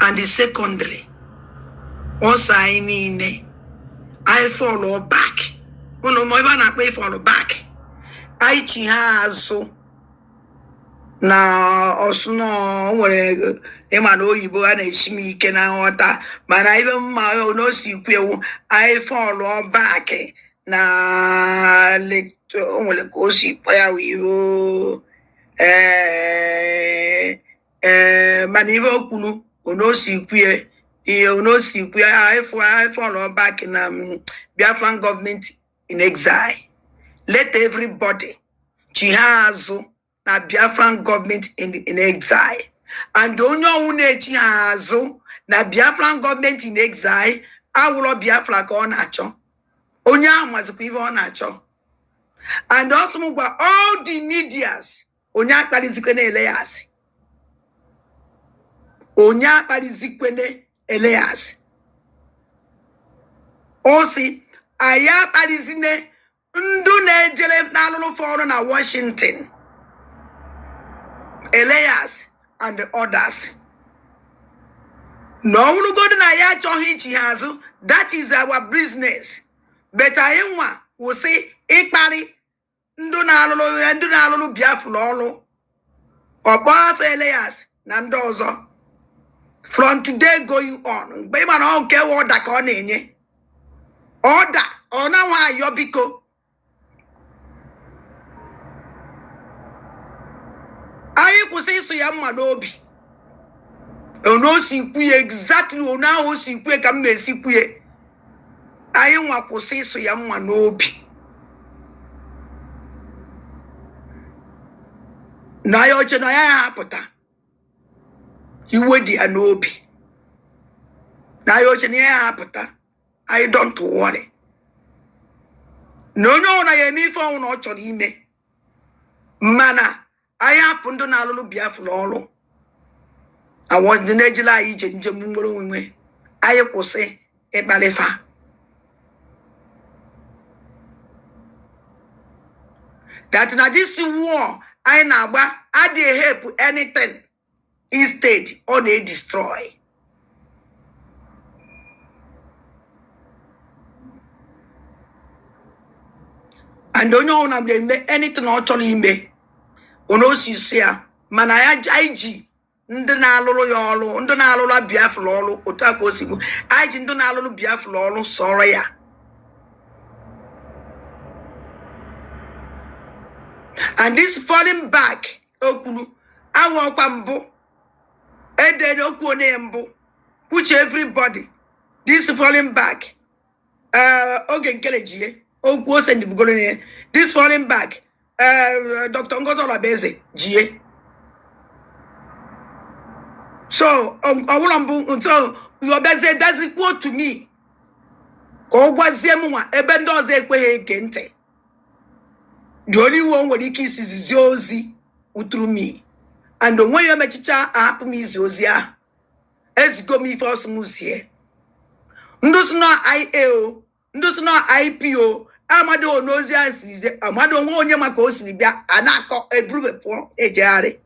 and secondly also I follow back unu mo iba na pe follow back I chi ha azu na osno nwere ịma na oyibo a na-eshi m ike na nghọta mana ibe mma no si kwewu I follow back na nwere ka o si kpa ya wiwo mana ibe okwulu ono si kwe I follow back na Biafran government in exile. Let everybody chihazu na Biafran government in exile. And onyo une chihazu na Biafran government in exile, awulo Biafra ka ọ na-achọ. Onye amazikwa ibe ọ na-achọ. And also all the medias, onye akpalizikwe na Elias. Onye akpalizikwe na Elias. Osi aya akpalizine ndu na-ejele n'alụlụ fọrọ na Washington. Elias and the others. No one go na ya achọghị ichi ha azụ. That is our business. But anyị nwa will say ịkparị ndu na-alụlụ Biafra ọlụ. Ọkpọ afọ Elias na ndị ọzọ. From today going on. Mgbe ịma na ọ nke order ka ọ na-enye. Order. Ọ na nwa ayọ biko. Anyị kwụsị ịsụ ya mma n'obi. Ono si kwuye exactly ona ahụ si kwuye ka m na-esi kwuye. Anyị nwa kwụsị ịsụ ya mma n'obi. Na ya oche na ya hapụta. Iwe dị ya n'obi. Na ya oche na ya hapụta. I don't worry. Na onye ọwụna ya eme ife ọwụna ọ chọrọ ime. Mana anyị hapụ ndụ na-alụlụ Biafra ọrụ. Awọ ndị na-ejila anyị ije njem nwere onwe. Anyị kwụsị ịkpalifa. That na this war anyị na-agba adịghị help anything. Instead, ọ na-destroy. And onye ọwụna na-eme anything ọ chọrọ ime. Ono si ya mana ya IG ndị na-alụlụ ya ọlụ ndị na-alụlụ Biafra ọlụ otu aka o si bụ IG ndị na-alụlụ Biafra ọlụ sọrọ ya. And this falling back okwulu awọkwa mbụ edede okwu onye mbụ which everybody this falling back oge nkele jie okwu ose ndị bugoro ne this falling back Dr. Ngozi Olabeze jie. So so your bezi quote to me. Ko gwazie m nwa ebe ndị ọzọ ekweghị ege ntị. The only one nwere ike isizi ozi through me. And onwe ya mechicha ahapụ m izi ozi ahụ. Ezigo m ife ọsọ m zie. Ndị si na IAO, ndị si na IPO, amado onozi asize, amado onwe onye maka o siri bịa anakọ ebrube pụọ ejegharị.